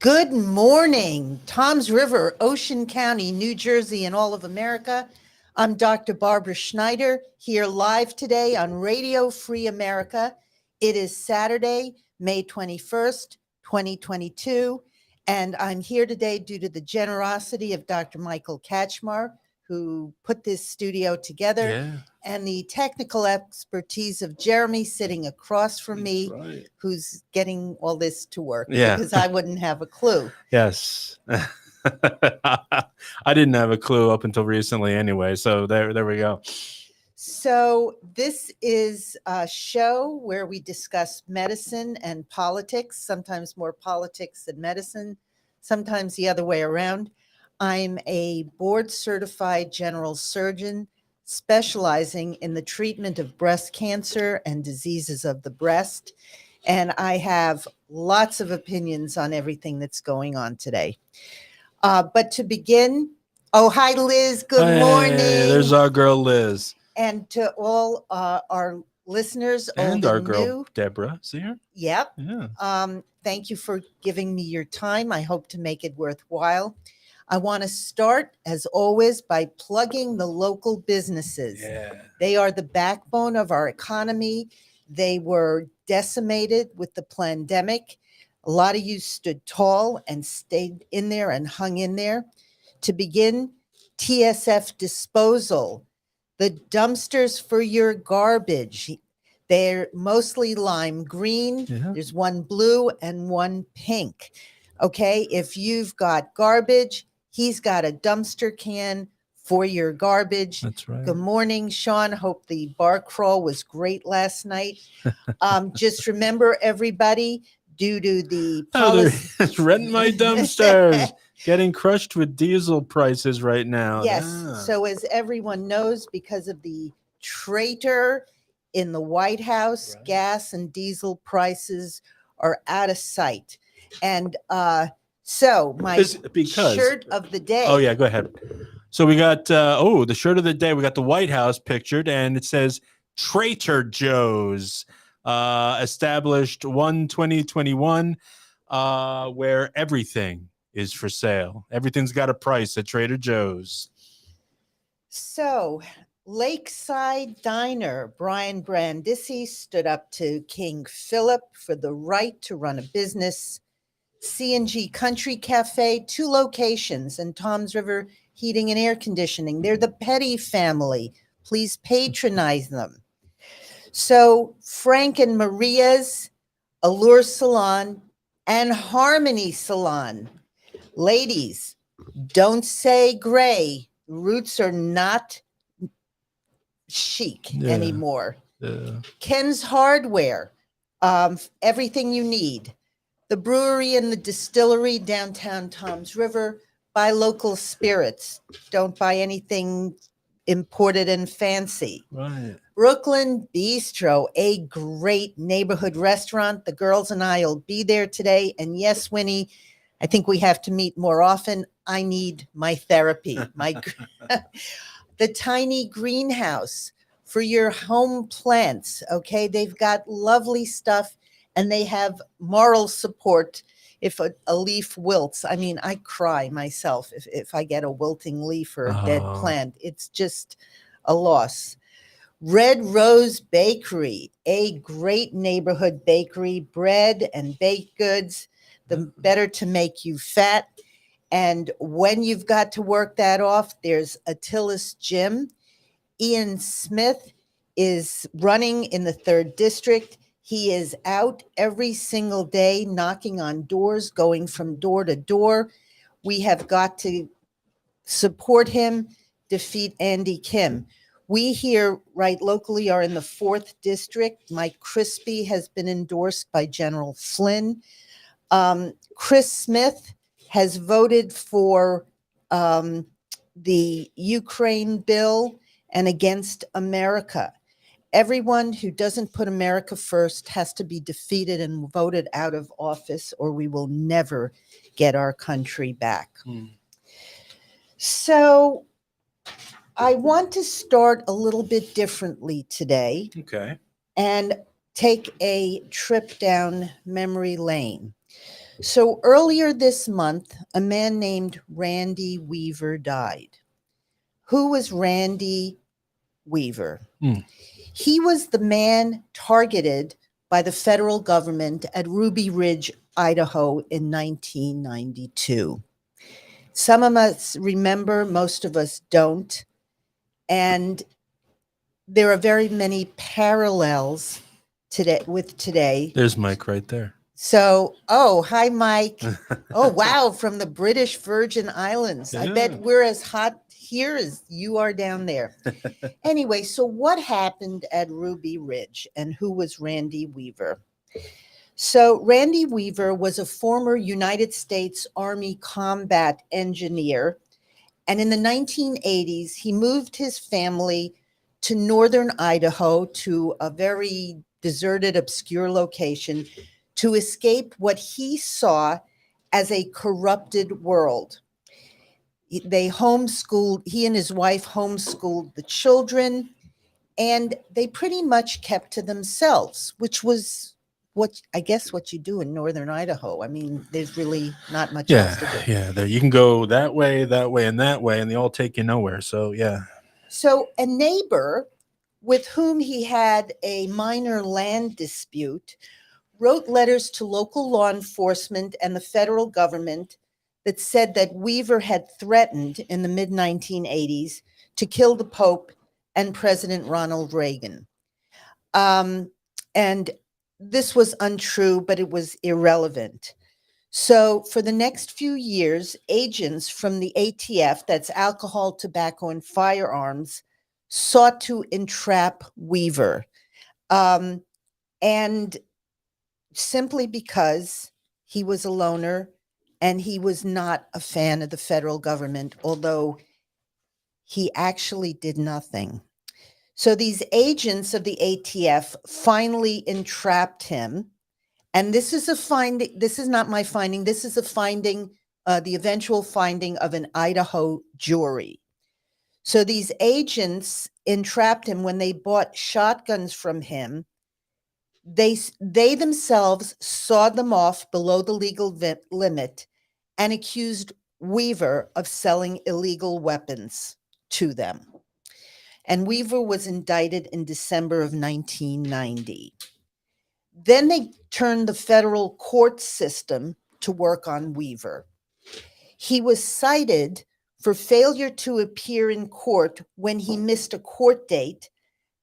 Good morning, Tom's River, Ocean County, New Jersey, and all of America. I'm Dr. Barbara Schneider, here live today on Radio Free America. It is Saturday, May 21st, 2022, and I'm here today due to the generosity of Dr. Michael Kachmar, who put this studio together, and the technical expertise of Jeremy sitting across from me, who's getting all this to work, because I wouldn't have a clue. Yes. I didn't have a clue up until recently anyway, so there we go. So this is a show where we discuss medicine and politics, sometimes more politics than medicine, sometimes the other way around. I'm a board-certified general surgeon specializing in the treatment of breast cancer and diseases of the breast, and I have lots of opinions on everything that's going on today. But to begin, hi, Liz. Good morning. There's our girl, Liz. And to all our listeners, and old our and girl, new. Deborah. See her? Yep. Yeah. Thank you for giving me your time. I hope to make it worthwhile. I want to start, as always, by plugging the local businesses. Yeah. They are the backbone of our economy. They were decimated with the pandemic. A lot of you stood tall and stayed in there and hung in there. To begin, TSF disposal, the dumpsters for your garbage. They're mostly lime green. Yeah. There's one blue and one pink. Okay, if you've got garbage, he's got a dumpster can for your garbage. That's right. Good morning, Sean. Hope the bar crawl was great last night. Just remember, everybody, due to the policy. Rent my dumpsters. Getting crushed with diesel prices right now. Yes. Yeah. So as everyone knows, because of the traitor in the White House, Right. gas and diesel prices are out of sight. And so my shirt of the day. Oh, yeah, go ahead. So we got, the shirt of the day. We got the White House pictured, and it says Trader Joe's, established 1/2021, where everything is for sale. Everything's got a price at Trader Joe's. So Lakeside Diner, Brian Brandisi stood up to King Philip for the right to run a business. C&G Country Cafe, 2 locations, and Tom's River Heating and Air Conditioning. They're the Petty family. Please patronize them. So Frank and Maria's, Allure Salon, and Harmony Salon. Ladies, don't say gray. Roots are not chic anymore. Yeah. Ken's Hardware, everything you need. The brewery and the distillery downtown Tom's River. Buy local spirits. Don't buy anything imported and fancy. Right. Brooklyn Bistro, a great neighborhood restaurant. The girls and I will be there today. And yes, Winnie, I think we have to meet more often. I need my therapy. The tiny greenhouse for your home plants. Okay, they've got lovely stuff, and they have moral support. If a leaf wilts, I mean, I cry myself if I get a wilting leaf or a dead plant. It's just a loss. Red Rose Bakery, a great neighborhood bakery, bread and baked goods, the better to make you fat. And when you've got to work that off, there's Attila's Gym. Ian Smith is running in the 3rd District. He is out every single day, knocking on doors, going from door to door. We have got to support him, defeat Andy Kim. We here, right locally, are in the 4th District. Mike Crispy has been endorsed by General Flynn. Chris Smith has voted for the Ukraine bill and against America. Everyone who doesn't put America first has to be defeated and voted out of office, or we will never get our country back. So I want to start a little bit differently today. Okay. And take a trip down memory lane. So earlier this month, a man named Randy Weaver died. Who was Randy Weaver? Hmm. He was the man targeted by the federal government at Ruby Ridge, Idaho in 1992. Some of us remember, most of us don't. And there are very many parallels today with today. There's Mike right there. So, oh, hi, Mike. Oh, wow, from the British Virgin Islands. I bet Yeah. we're as hot here as you are down there. Anyway, so what happened at Ruby Ridge and who was Randy Weaver? So, Randy Weaver was a former United States Army combat engineer. And in the 1980s, he moved his family to northern Idaho to a very deserted, obscure location to escape what he saw as a corrupted world. They homeschooled, he and his wife homeschooled the children, and they pretty much kept to themselves, which was what I guess what you do in northern Idaho. I mean, there's really not much else to do. Yeah. There you can go that way, and that way, and they all take you nowhere. So yeah. So a neighbor with whom he had a minor land dispute wrote letters to local law enforcement and the federal government that said that Weaver had threatened in the mid 1980s to kill the Pope and President Ronald Reagan. And this was untrue, but it was irrelevant. So, for the next few years, agents from the ATF, that's alcohol, tobacco, and firearms, sought to entrap Weaver. And simply because he was a loner and he was not a fan of the federal government, although he actually did nothing. So these agents of the ATF finally entrapped him. And this is a finding, this is not my finding, this is a finding, the eventual finding of an Idaho jury. So these agents entrapped him when they bought shotguns from him. They themselves sawed them off below the legal limit and accused Weaver of selling illegal weapons to them. And Weaver was indicted in December of 1990. Then they turned the federal court system to work on Weaver. He was cited for failure to appear in court when he missed a court date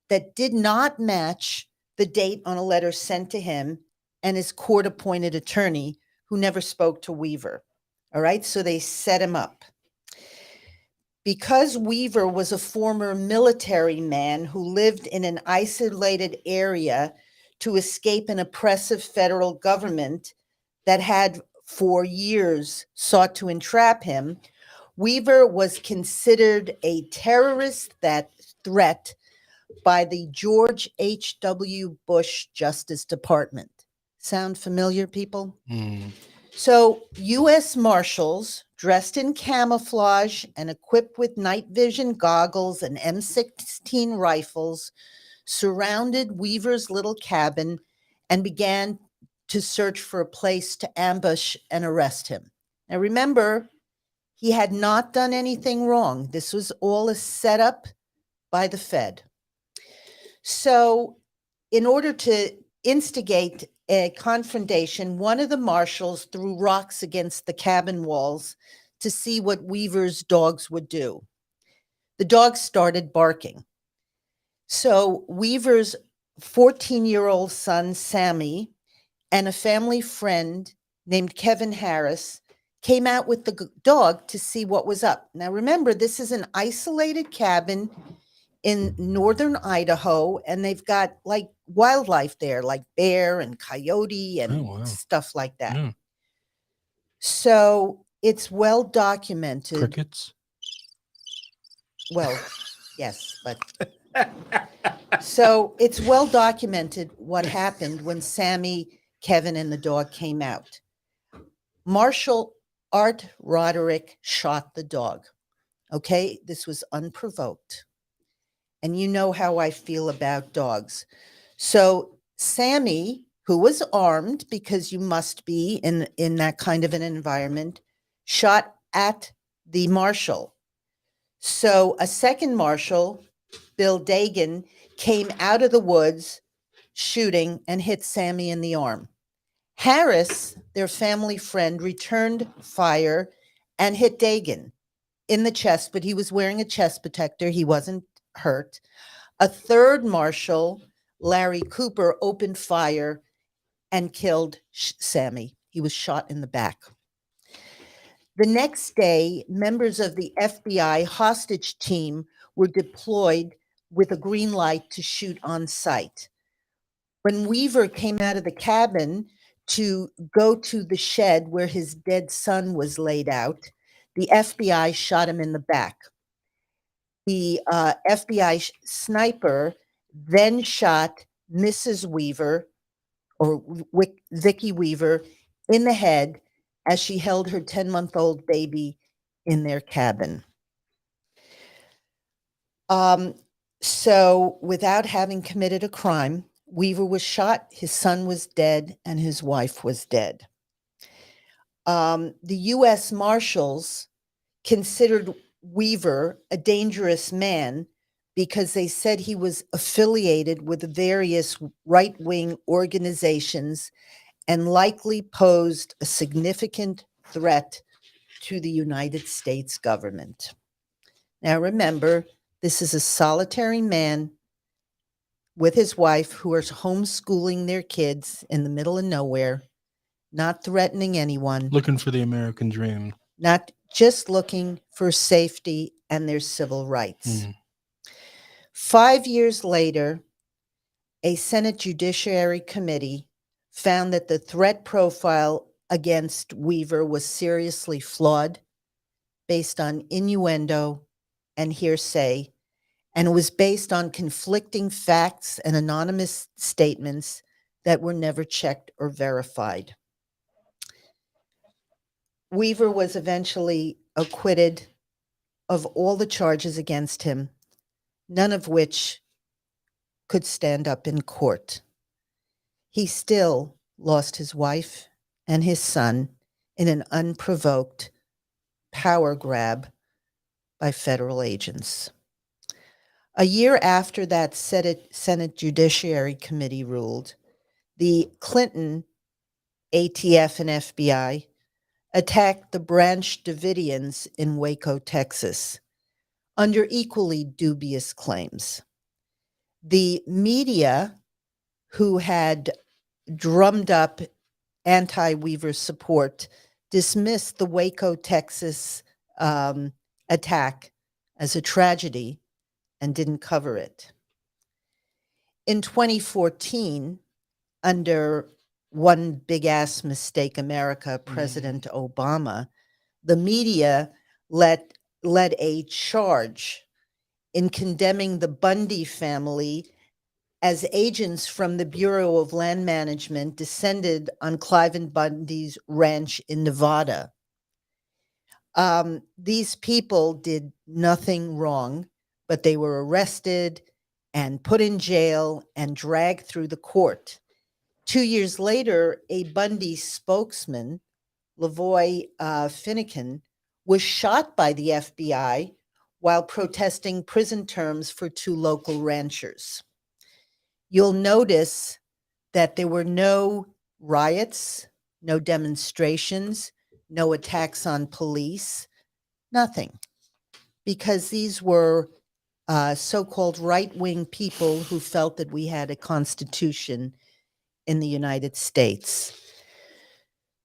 that did not match the date on a letter sent to him and his court-appointed attorney, who never spoke to Weaver. All right, so they set him up. Because Weaver was a former military man who lived in an isolated area to escape an oppressive federal government that had for years sought to entrap him, Weaver was considered a terrorist threat by the George H.W. Bush Justice Department. Sound familiar, people? Mm. So, U.S. Marshals, dressed in camouflage and equipped with night vision goggles and M16 rifles, surrounded Weaver's little cabin and began to search for a place to ambush and arrest him. Now, remember, he had not done anything wrong. This was all a setup by the Fed. So, in order to instigate a confrontation, one of the marshals threw rocks against the cabin walls to see what Weaver's dogs would do. The dogs started barking. So Weaver's 14-year-old son, Sammy, and a family friend named Kevin Harris came out with the dog to see what was up. Now, remember, this is an isolated cabin in northern Idaho, and they've got like wildlife there, like bear and coyote and stuff like that. Yeah. So it's well documented. Crickets? Well, yes, but so it's well documented what happened when Sammy, Kevin, and the dog came out. Marshal Art Roderick shot the dog. Okay, this was unprovoked. And you know how I feel about dogs. So Sammy, who was armed, because you must be in that kind of an environment, shot at the marshal. So a second marshal, Bill Dagan, came out of the woods shooting and hit Sammy in the arm. Harris, their family friend, returned fire and hit Dagan in the chest, but he was wearing a chest protector. He wasn't hurt. A third marshal, Larry Cooper, opened fire and killed Sammy. He was shot in the back. The next day, members of the FBI hostage team were deployed with a green light to shoot on sight. When Weaver came out of the cabin to go to the shed where his dead son was laid out, the FBI shot him in the back. The FBI sniper then shot Mrs. Weaver, or Vicki Weaver, in the head as she held her 10-month-old baby in their cabin. So without having committed a crime, Weaver was shot, his son was dead, and his wife was dead. The U.S. Marshals considered Weaver a dangerous man because they said he was affiliated with various right-wing organizations and likely posed a significant threat to the United States government. Now remember, this is a solitary man with his wife who are homeschooling their kids in the middle of nowhere, not threatening anyone, Looking for the American dream. not just looking for safety and their civil rights. 5 years later, a Senate Judiciary Committee found that the threat profile against Weaver was seriously flawed, based on innuendo and hearsay, and it was based on conflicting facts and anonymous statements that were never checked or verified. Weaver was eventually acquitted of all the charges against him, none of which could stand up in court. He still lost his wife and his son in an unprovoked power grab by federal agents. A year after that Senate Judiciary Committee ruled, the Clinton ATF and FBI attacked the Branch Davidians in Waco, Texas, under equally dubious claims. The media, who had drummed up anti-Weaver support, dismissed the Waco, Texas attack as a tragedy and didn't cover it. In 2014, under one big-ass mistake America, President Obama, the media led a charge in condemning the Bundy family as agents from the Bureau of Land Management descended on Clive and Bundy's ranch in Nevada. These people did nothing wrong, but they were arrested and put in jail and dragged through the court. 2 years later, a Bundy spokesman, Lavoy Finnegan, was shot by the FBI while protesting prison terms for 2 local ranchers. You'll notice that there were no riots, no demonstrations, no attacks on police, nothing, because these were so-called right-wing people who felt that we had a constitution in the United States.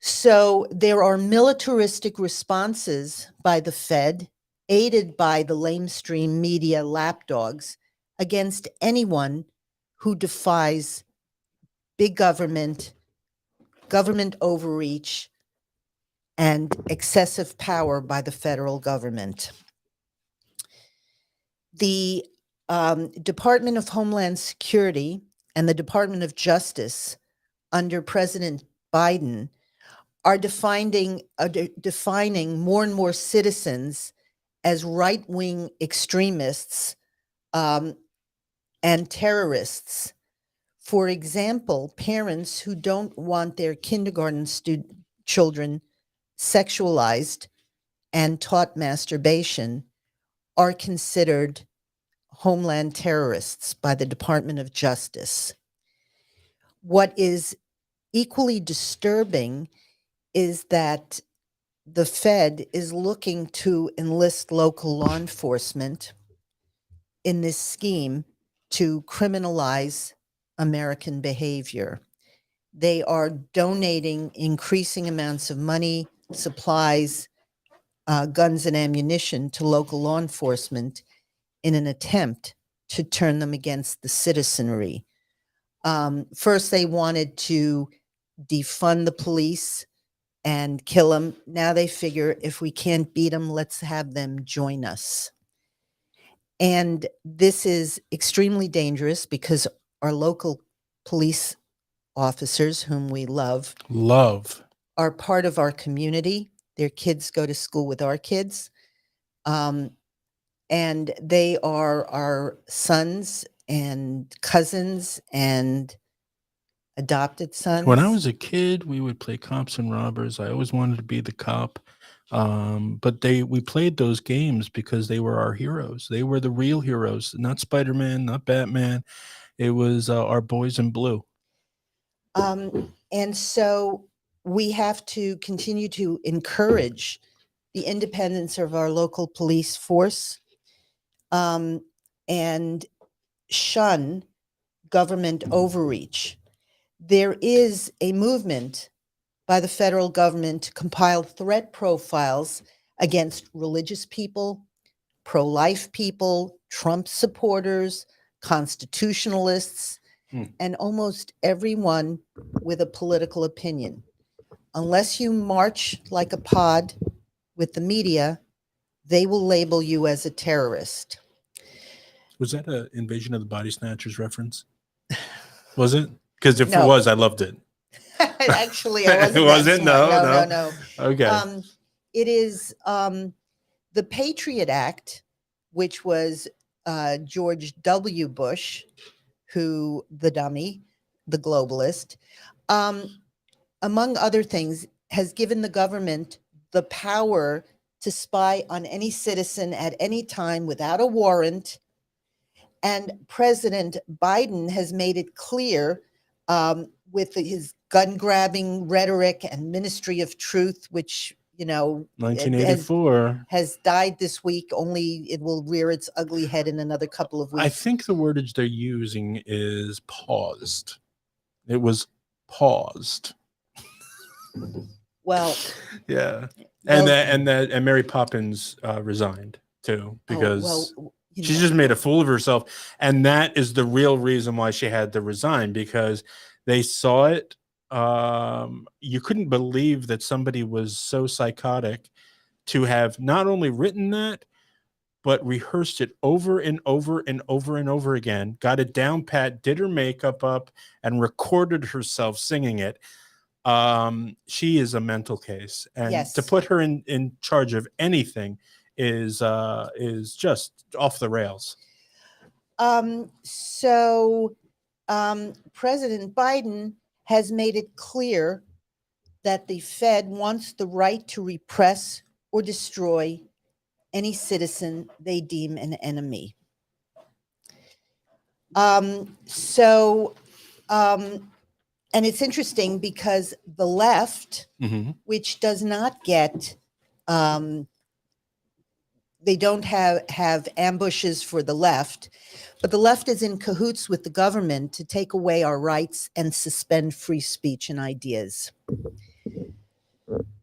So there are militaristic responses by the Fed, aided by the lamestream media lapdogs, against anyone who defies big government, government overreach, and excessive power by the federal government. The Department of Homeland Security and the Department of Justice under President Biden are defining more and more citizens as right-wing extremists and terrorists For example, parents who don't want their kindergarten children sexualized and taught masturbation are considered homeland terrorists by the Department of Justice. What is equally disturbing is that the Fed is looking to enlist local law enforcement in this scheme to criminalize American behavior. They are donating increasing amounts of money, supplies, guns, and ammunition to local law enforcement in an attempt to turn them against the citizenry. First, they wanted to defund the police and kill them. Now they figure if we can't beat them, let's have them join us. And this is extremely dangerous because our local police officers, whom we love, are part of our community. Their kids go to school with our kids. And they are our sons and cousins and adopted sons. When I was a kid, we would play cops and robbers. I always wanted to be the cop. But we played those games because they were our heroes. They were the real heroes, not Spider-Man, not Batman. It was our boys in blue. And so we have to continue to encourage the independence of our local police force, and shun government overreach. There is a movement by the federal government to compile threat profiles against religious people, pro-life people, Trump supporters, constitutionalists, and almost everyone with a political opinion. Unless you march like a pod with the media, they will label you as a terrorist. Was that an Invasion of the Body Snatchers reference? Was it? Because if No. it was, I loved it. Actually, I wasn't. It wasn't? No. No. Okay. It is the Patriot Act, which was George W. Bush, who the dummy, the globalist, among other things, has given the government the power to spy on any citizen at any time without a warrant. And President Biden has made it clear with his gun-grabbing rhetoric and Ministry of Truth, which, 1984 has died this week. Only it will rear its ugly head in another couple of weeks. I think the wordage they're using is paused. It was paused. Well, yeah, and Mary Poppins resigned too because she just made a fool of herself, and that is the real reason why she had to resign, because they saw it. You couldn't believe that somebody was so psychotic to have not only written that, but rehearsed it over and over and over and over again, got it down pat, did her makeup up, and recorded herself singing it. She is a mental case, and to put her in charge of anything is just off the rails. So President Biden has made it clear that the Fed wants the right to repress or destroy any citizen they deem an enemy. And it's interesting because the left, which does not get, they don't have ambushes for the left, but the left is in cahoots with the government to take away our rights and suspend free speech and ideas.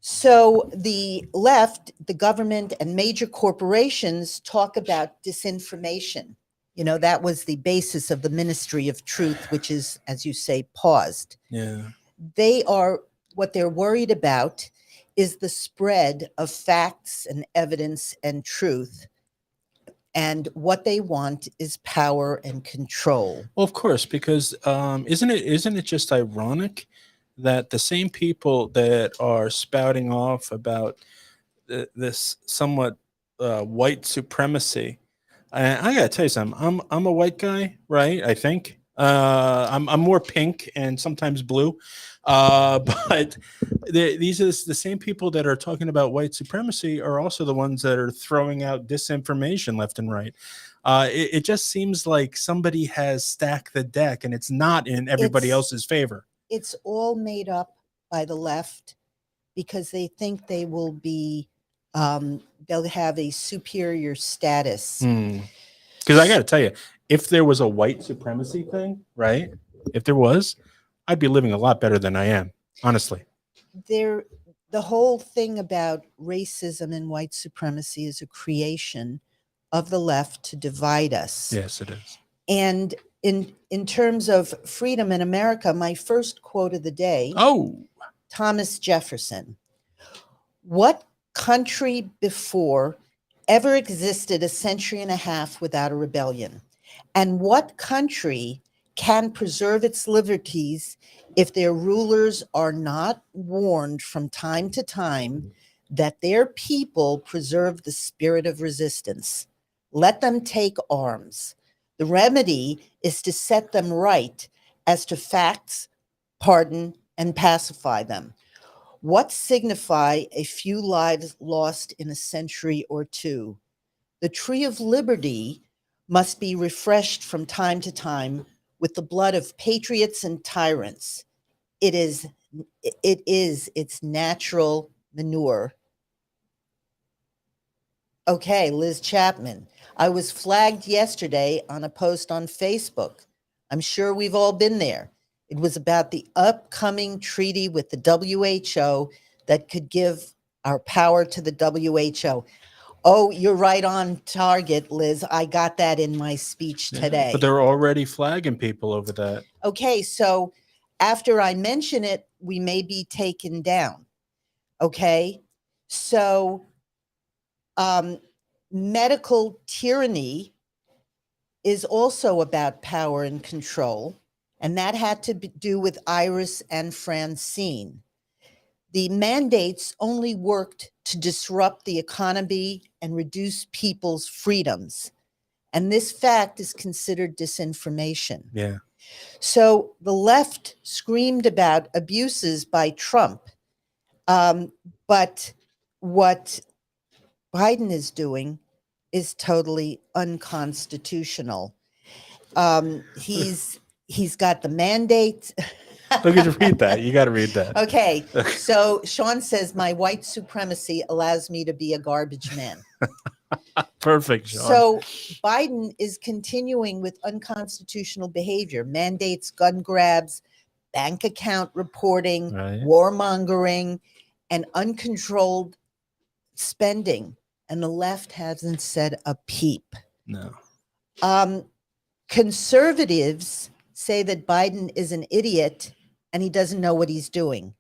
So the left, the government, and major corporations talk about disinformation. That was the basis of the Ministry of Truth, which is, as you say, paused. Yeah. What they're worried about is the spread of facts and evidence and truth. And what they want is power and control. Well, of course, because isn't it just ironic that the same people that are spouting off about this somewhat white supremacy, I gotta tell you something. I'm a white guy, right? I think I'm more pink and sometimes blue. But these are the same people that are talking about white supremacy are also the ones that are throwing out disinformation left and right. It just seems like somebody has stacked the deck and it's not in everybody else's favor. It's all made up by the left because they think they will be, they'll have a superior status. Because I got to tell you, if there was a white supremacy thing, right? If there was, I'd be living a lot better than I am, honestly. The whole thing about racism and white supremacy is a creation of the left to divide us. Yes, it is. And in terms of freedom in America, my first quote of the day, Thomas Jefferson. What country before ever existed a century and a half without a rebellion? And what country can preserve its liberties if their rulers are not warned from time to time that their people preserve the spirit of resistance? Let them take arms. The remedy is to set them right as to facts, pardon, and pacify them. What signify a few lives lost in a century or two? The tree of liberty must be refreshed from time to time with the blood of patriots and tyrants. It is its natural manure. Okay, Liz Chapman. I was flagged yesterday on a post on Facebook. I'm sure we've all been there. It was about the upcoming treaty with the WHO that could give our power to the WHO. Oh, you're right on target, Liz. I got that in my speech today. But they're already flagging people over that. Okay, so after I mention it, we may be taken down. Okay, so medical tyranny is also about power and control, and that had to do with Iris and Francine. The mandates only worked to disrupt the economy and reduce people's freedoms. And this fact is considered disinformation. Yeah. So the left screamed about abuses by Trump. But what Biden is doing is totally unconstitutional. He's got the mandate. Look at you read that. You got to read that. Okay, so Sean says my white supremacy allows me to be a garbage man. Perfect, Sean. So Biden is continuing with unconstitutional behavior, mandates gun grabs, bank account reporting, warmongering, and uncontrolled spending. And the left hasn't said a peep. No. Conservatives say that Biden is an idiot and he doesn't know what he's doing.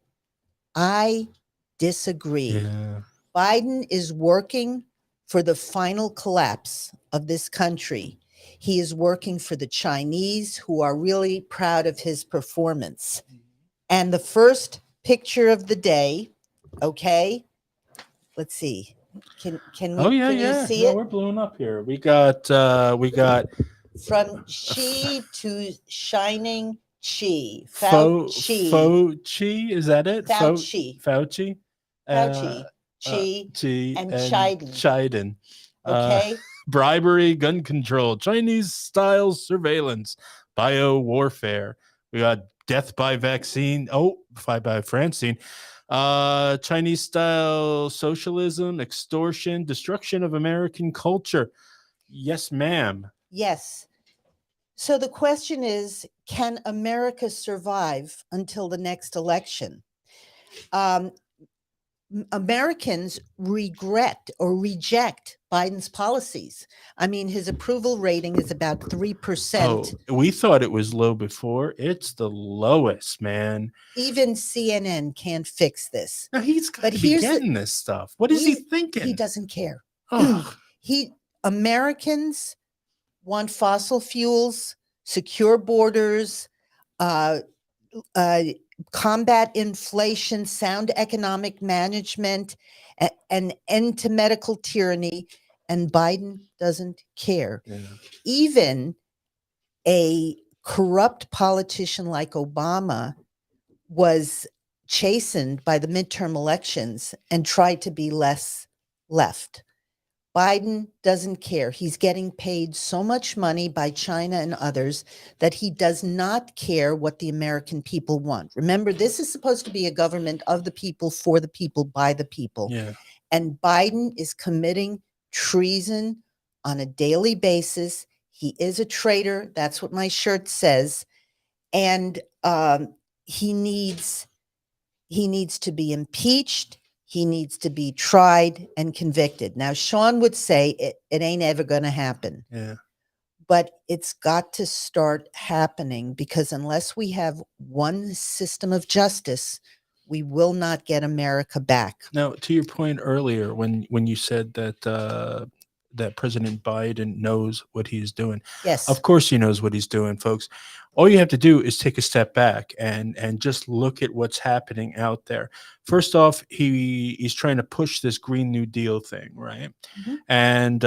I disagree. Yeah. Biden is working for the final collapse of this country. He is working for the Chinese, who are really proud of his performance. And the first picture of the day, okay, let's see. Can you see it? We're blowing up here. We got from Chi to shining Chi. Fauci, is that it? Fauci. Fauci. Chi and Chiden. Okay. Bribery, gun control, Chinese style surveillance, bio warfare. We got death by vaccine. By Francine. Chinese style socialism, extortion, destruction of American culture. Yes, ma'am. Yes. So the question is, can America survive until the next election? Americans regret or reject Biden's policies. I mean, his approval rating is about 3%. We thought it was low before. It's the lowest, man. Even CNN can't fix this. No, he's got to be getting this stuff. What is he thinking? He doesn't care. Oh. Americans want fossil fuels, secure borders, combat inflation, sound economic management, an end to medical tyranny, and Biden doesn't care. Yeah. Even a corrupt politician like Obama was chastened by the midterm elections and tried to be less left. Biden doesn't care. He's getting paid so much money by China and others that he does not care what the American people want. Remember, this is supposed to be a government of the people, for the people, by the people. Yeah. And Biden is committing treason on a daily basis. He is a traitor. That's what my shirt says. And he needs to be impeached. He needs to be tried and convicted. Now, Sean would say it ain't ever going to happen. Yeah. But it's got to start happening, because unless we have one system of justice, we will not get America back. Now, to your point earlier, when you said that that President Biden knows what he's doing, Yes. of course he knows what he's doing, folks. All you have to do is take a step back and just look at what's happening out there. First off, he's trying to push this Green New Deal thing, right? Mhm. And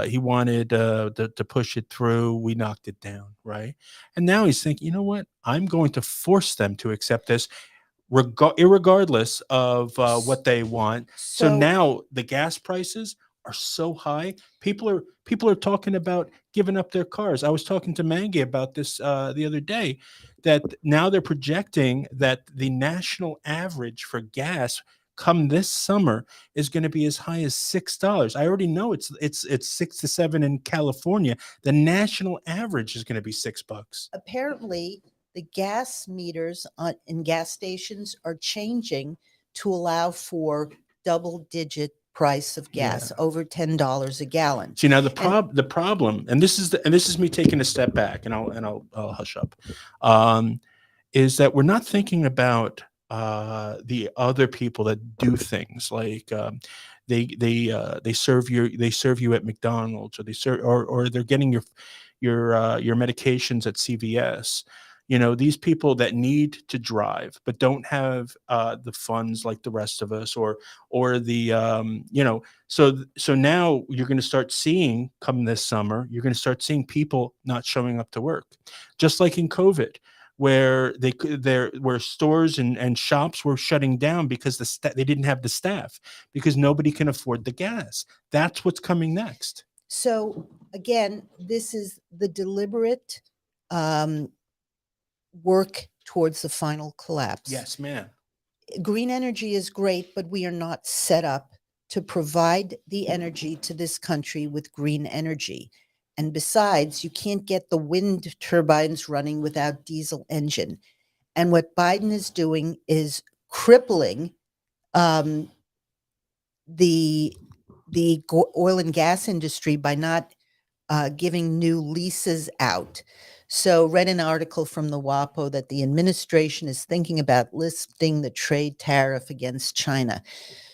he wanted to push it through. We knocked it down, right? And now he's thinking, you know what? I'm going to force them to accept this, irregardless of what they want. So now the gas prices are so high. People are talking about giving up their cars. I was talking to Mangi about this the other day, that now they're projecting that the national average for gas come this summer is going to be as high as $6. I already know it's 6 to 7 in California. The national average is going to be $6. Apparently, the gas meters in gas stations are changing to allow for double-digit price of gas, over $10 a gallon. See, now the problem, and this is me taking a step back, and I'll hush up, is that we're not thinking about the other people that do things like they serve you at McDonald's, or or they're getting your medications at CVS. You know, these people that need to drive but don't have the funds like the rest of us, or the so now you're going to start seeing, come this summer, you're going to start seeing people not showing up to work, just like in COVID, where where stores and shops were shutting down because they didn't have the staff, because nobody can afford the gas. That's what's coming next. So again, this is the deliberate work towards the final collapse. Yes, ma'am. Green energy is great, but we are not set up to provide the energy to this country with green energy. And besides, you can't get the wind turbines running without diesel engine. And what Biden is doing is crippling the oil and gas industry by not giving new leases out. So read an article from the WAPO that the administration is thinking about lifting the trade tariff against China.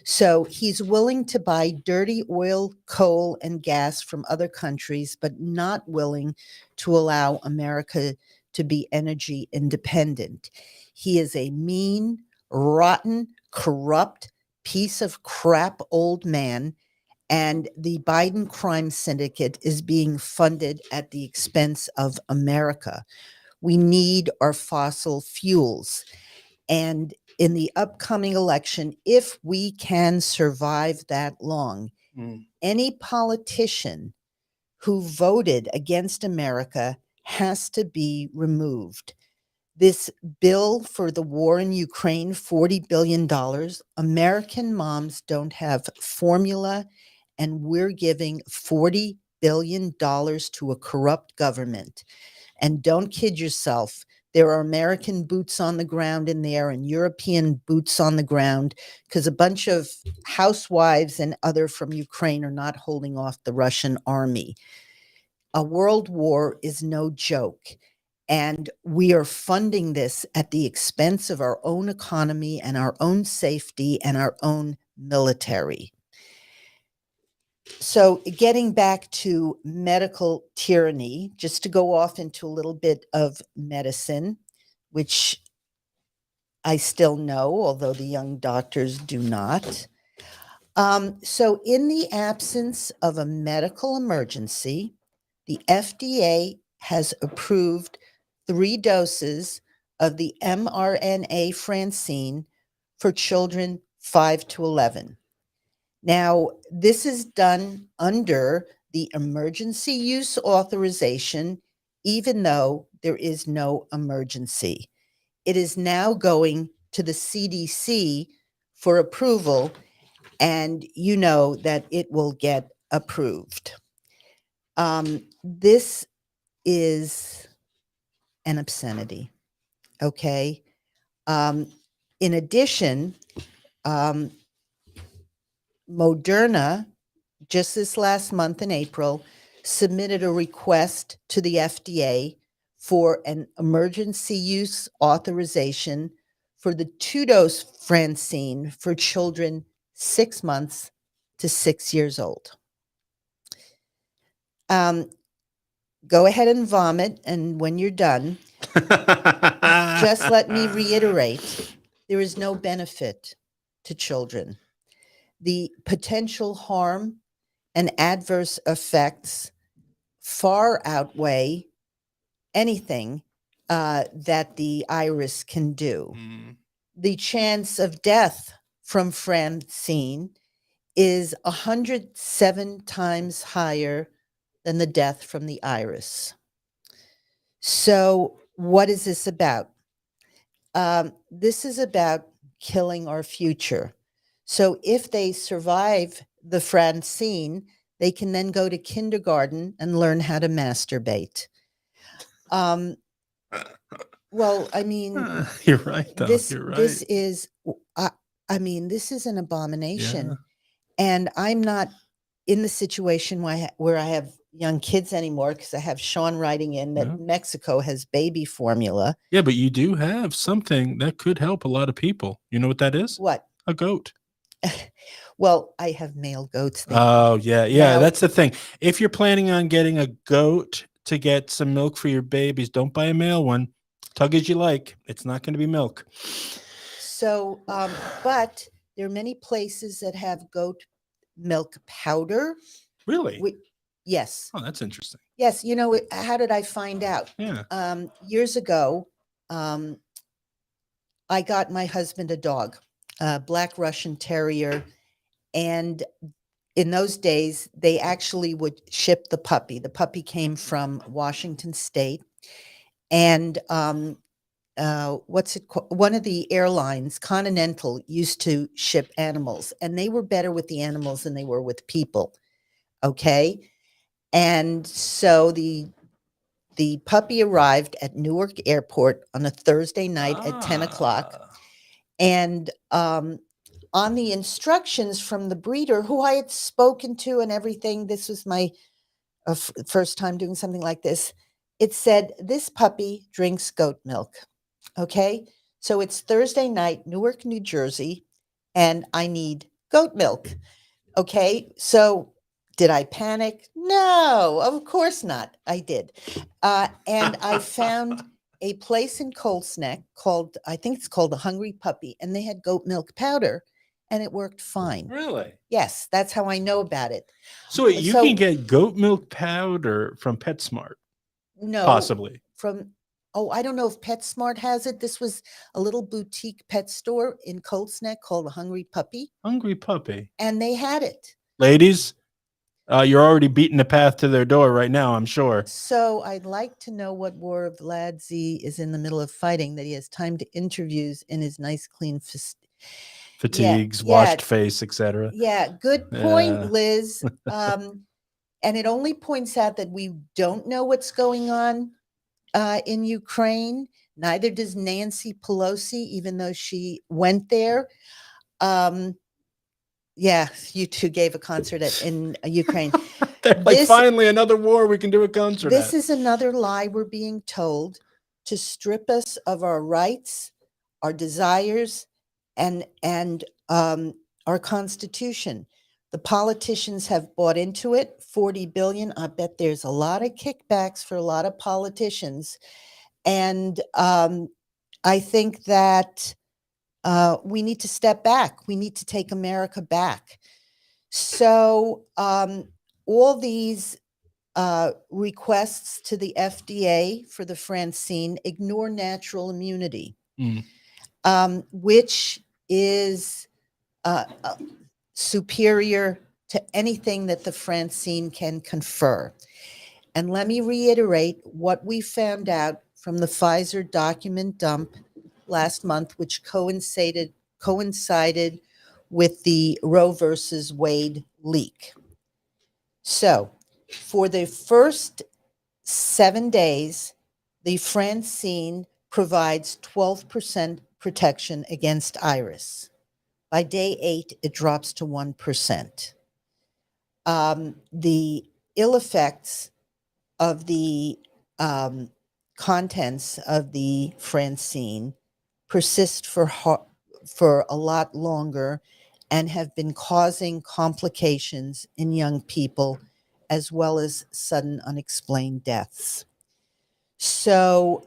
So he's willing to buy dirty oil, coal, and gas from other countries, but not willing to allow America to be energy independent. He is a mean, rotten, corrupt piece of crap old man. And the Biden crime syndicate is being funded at the expense of America. We need our fossil fuels. And in the upcoming election, if we can survive that long, any politician who voted against America has to be removed. This bill for the war in Ukraine, $40 billion, American moms don't have formula, and we're giving $40 billion to a corrupt government. And don't kid yourself, there are American boots on the ground in there and European boots on the ground, because a bunch of housewives and other from Ukraine are not holding off the Russian army. A world war is no joke. And we are funding this at the expense of our own economy and our own safety and our own military. So getting back to medical tyranny, just to go off into a little bit of medicine, which I still know, although the young doctors do not. So in the absence of a medical emergency, the FDA has approved 3 doses of the mRNA Francine for children 5 to 11. Now, this is done under the emergency use authorization, even though there is no emergency. It is now going to the CDC for approval, and you know that it will get approved. This is an obscenity, okay? In addition, Moderna, just this last month in April, submitted a request to the FDA for an emergency use authorization for the 2-dose Francine for children 6 months to 6 years old. Go ahead and vomit, and when you're done, just let me reiterate, there is no benefit to children. The potential harm and adverse effects far outweigh anything that the iris can do. The chance of death from Francine is 107 times higher than the death from the iris. So, what is this about? This is about killing our future. So, if they survive the Francine, they can then go to kindergarten and learn how to masturbate. Well, I mean, you're right, though. this You're right. this is, I mean, this is an abomination, Yeah. and I'm not in the situation where I have young kids anymore, because I have Sean writing in that Yeah. Mexico has baby formula. Yeah, but you do have something that could help a lot of people. You know what that is? What? A goat. Well, I have male goats there. Oh, yeah. Now- That's the thing. If you're planning on getting a goat to get some milk for your babies, don't buy a male one. Tug as you like. It's not going to be milk. So, but there are many places that have goat milk powder. Really? Yes. Oh, that's interesting. Yes. You know, how did I find out? Yeah. Years ago, I got my husband a dog, a Black Russian Terrier. And in those days, they actually would ship the puppy. The puppy came from Washington State. And what's it called? One of the airlines, Continental, used to ship animals, and they were better with the animals than they were with people. Okay. And so the puppy arrived at Newark Airport on a Thursday night at 10 o'clock. And on the instructions from the breeder, who I had spoken to and everything, this was my first time doing something like this. It said, this puppy drinks goat milk. Okay. So it's Thursday night, Newark, New Jersey, and I need goat milk. Okay. So did I panic? No, of course not. I did. And I found a place in Colts Neck called, I think it's called the Hungry Puppy, and they had goat milk powder, and it worked fine. Really? Yes, that's how I know about it. So wait, you can get goat milk powder from PetSmart? No. Possibly. I don't know if PetSmart has it. This was a little boutique pet store in Colts Neck called the Hungry Puppy. Hungry Puppy. And they had it. Ladies, you're already beating the path to their door right now, I'm sure. So I'd like to know what War of Lad Z is in the middle of fighting, that he has time to interviews in his nice, clean fatigues, washed face, etc. Yeah, good point, Liz. And it only points out that we don't know what's going on in Ukraine. Neither does Nancy Pelosi, even though she went there. Yeah, you two gave a concert in Ukraine. They're like, finally, another war we can do a concert This at. is another lie we're being told to strip us of our rights, our desires, and our Constitution. The politicians have bought into it, 40 billion. I bet there's a lot of kickbacks for a lot of politicians. And I think that we need to step back. We need to take America back. So all these requests to the FDA for the Francine ignore natural immunity, Mm. Which is superior to anything that the Francine can confer. And let me reiterate what we found out from the Pfizer document dump last month, which coincided with the Roe versus Wade leak. So, for the first 7 days, the Francine provides 12% protection against iris. By day 8, it drops to 1%. The ill effects of the contents of the Francine persist for a lot longer and have been causing complications in young people as well as sudden unexplained deaths. So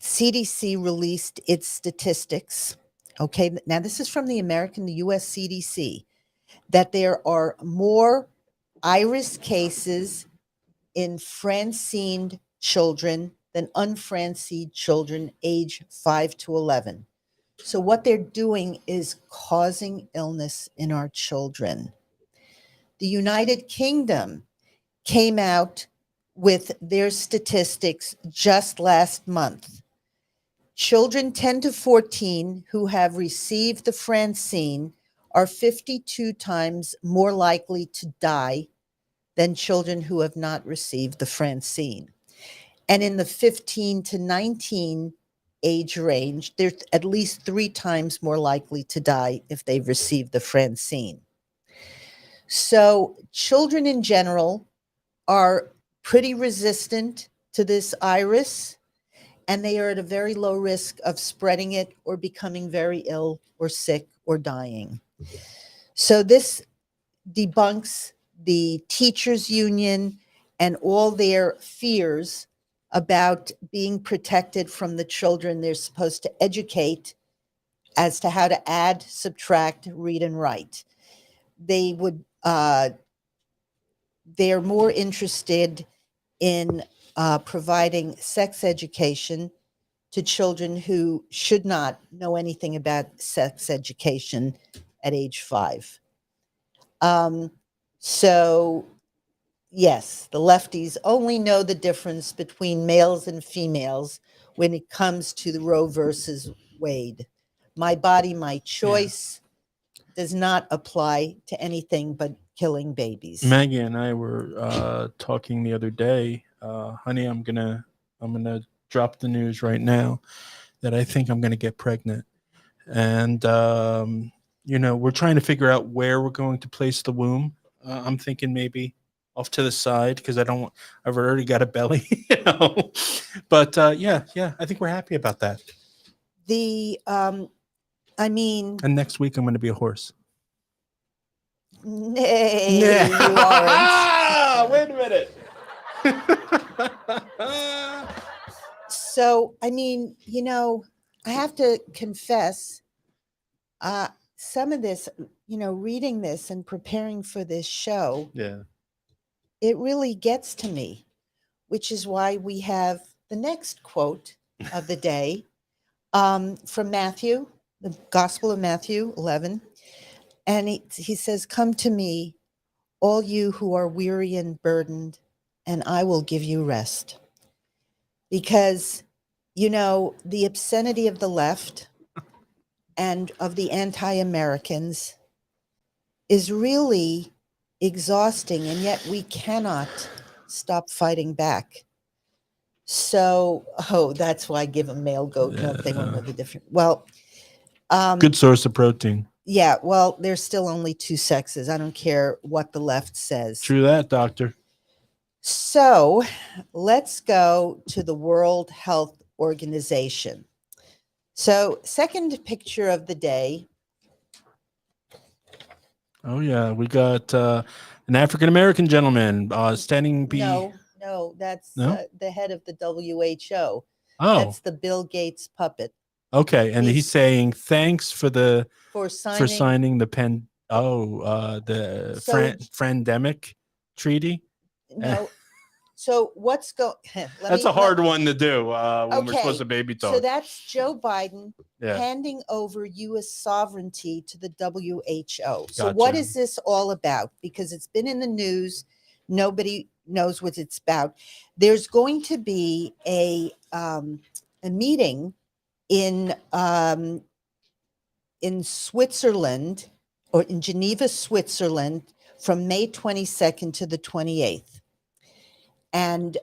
CDC released its statistics. Okay, now this is from the US CDC, that there are more iris cases in Francine children than unfrancine children age 5 to 11. So what they're doing is causing illness in our children. The United Kingdom came out with their statistics just last month. Children 10 to 14 who have received the Francine are 52 times more likely to die than children who have not received the Francine. And in the 15 to 19 age range, they're at least 3 times more likely to die if they've received the Francine. So children in general are pretty resistant to this iris, and they are at a very low risk of spreading it or becoming very ill or sick or dying. So this debunks the teachers union and all their fears about being protected from the children they're supposed to educate as to how to add, subtract, read, and write. They would, they're more interested in providing sex education to children who should not know anything about sex education at age 5. So, yes, the lefties only know the difference between males and females when it comes to the Roe versus Wade. My body, my choice does not apply to anything but killing babies. Maggie and I were talking the other day. Honey, I'm gonna drop the news right now that I think I'm gonna get pregnant, and we're trying to figure out where we're going to place the womb. I'm thinking maybe off to the side because I've already got a belly, But yeah, I think we're happy about that. And next week I'm going to be a horse. Nay, you aren't. Wait a minute. So, I have to confess, some of this, reading this and preparing for this show, it really gets to me, which is why we have the next quote of the day from Matthew, the Gospel of Matthew 11. And he says, "Come to me, all you who are weary and burdened, and I will give you rest." Because, the obscenity of the left and of the anti-Americans is really exhausting, and yet we cannot stop fighting back. So, that's why I give them male goat milk. They won't know the difference. Well, good source of protein. Yeah, well, there's still only 2 sexes. I don't care what the left says. True that, doctor. So let's go to the World Health Organization. So, second picture of the day. Oh, yeah. We got an African-American gentleman standing. No, that's the head of the WHO. Oh. That's the Bill Gates puppet. Okay, and he's saying thanks for signing the Friendemic treaty. No, So what's going? That's a hard one to do when we're supposed Okay, to baby So talk. that's Joe Biden Yeah. handing over U.S. sovereignty to the WHO. So Gotcha. what is this all about? Because it's been in the news. Nobody knows what it's about. There's going to be a meeting in Switzerland, or in Geneva, Switzerland, from May 22nd to the 28th. And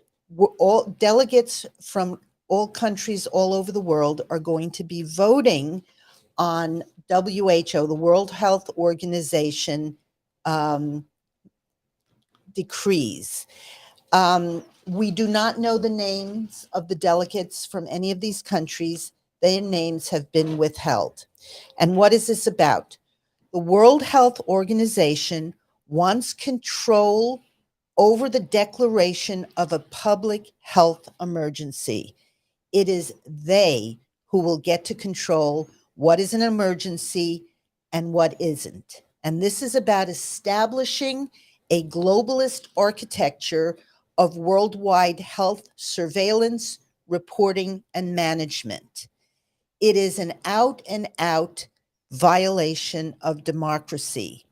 all delegates from all countries all over the world are going to be voting on WHO, the World Health Organization, decrees. We do not know the names of the delegates from any of these countries. Their names have been withheld. And what is this about? The World Health Organization wants control over the declaration of a public health emergency. It is they who will get to control what is an emergency and what isn't. And this is about establishing a globalist architecture of worldwide health surveillance, reporting, and management. It is an out and out violation of democracy.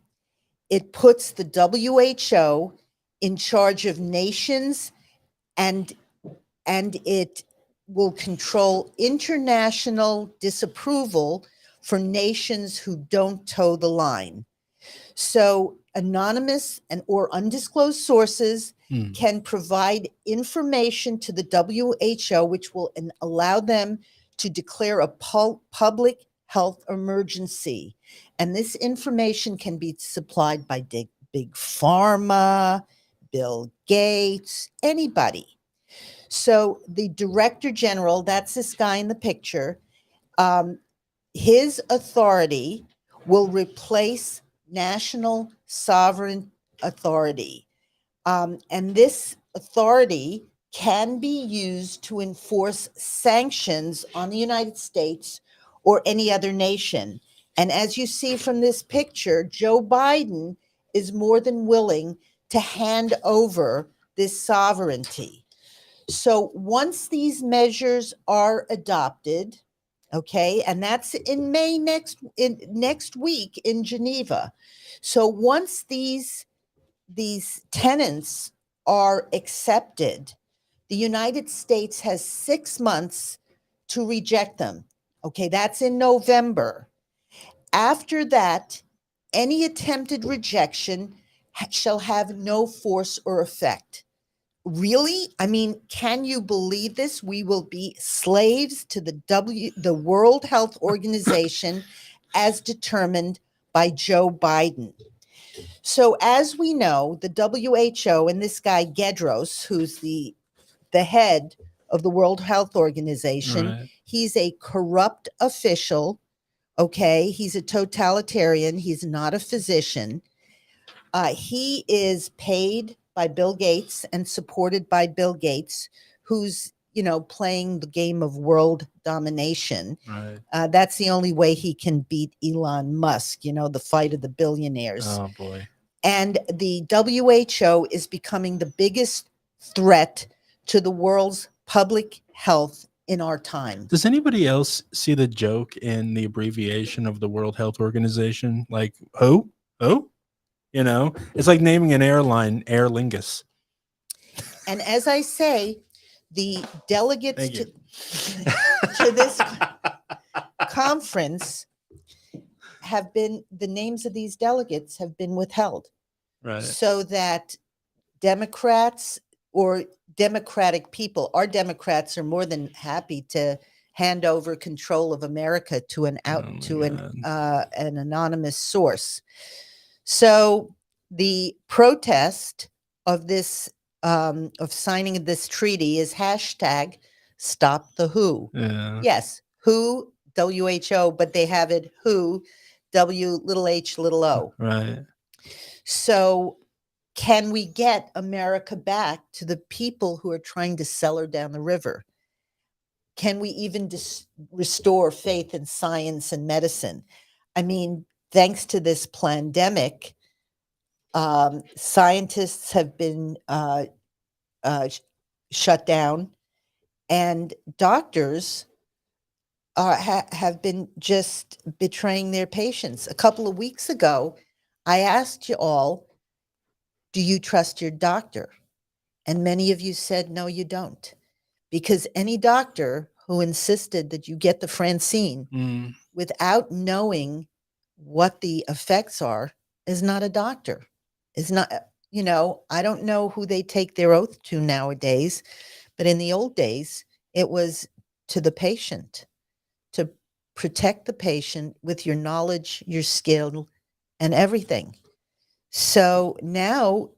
It puts the WHO in charge of nations, and it will control international disapproval for nations who don't toe the line. So anonymous and or undisclosed sources can provide information to the WHO, which will allow them to declare a public health emergency. And this information can be supplied by big pharma, Bill Gates, anybody. So the director general, that's this guy in the picture, his authority will replace national sovereign authority. And this authority can be used to enforce sanctions on the United States or any other nation. And as you see from this picture, Joe Biden is more than willing to hand over this sovereignty. So once these measures are adopted, okay, and that's in May next week in Geneva. So once these tenets are accepted, the United States has 6 months to reject them. Okay, that's in November. After that, any attempted rejection shall have no force or effect. Really? I mean, can you believe this? We will be slaves to the World Health Organization as determined by Joe Biden. So as we know, the WHO and this guy Gedros, who's the head of the World Health Organization, Right. he's a corrupt official. Okay, he's a totalitarian. He's not a physician. He is paid by Bill Gates and supported by Bill Gates, who's, playing the game of world domination. Right. That's the only way he can beat Elon Musk, the fight of the billionaires. Oh boy. And the WHO is becoming the biggest threat to the world's public health in our time. Does anybody else see the joke in the abbreviation of the World Health Organization? Like, who? Who? It's like naming an airline Aer Lingus. And as I say, the delegates Thank you. to this conference the names of these delegates have been withheld. Right. So that Democrats or Democratic people, our Democrats are more than happy to hand over control of America to an anonymous source. So the protest of this of signing of this treaty is hashtag Stop the WHO. Yeah. Yes, WHO, WHO, but they have it WHO, WHO. Right. So can we get America back to the people who are trying to sell her down the river? Can we even restore faith in science and medicine? I mean, thanks to this pandemic, scientists have been shut down, and doctors have been just betraying their patients. A couple of weeks ago, I asked you all, do you trust your doctor? And many of you said, no, you don't. Because any doctor who insisted that you get the Francine without knowing what the effects are is not a doctor. Is not, I don't know who they take their oath to nowadays, but in the old days, it was to the patient, to protect the patient with your knowledge, your skill, and everything. So now,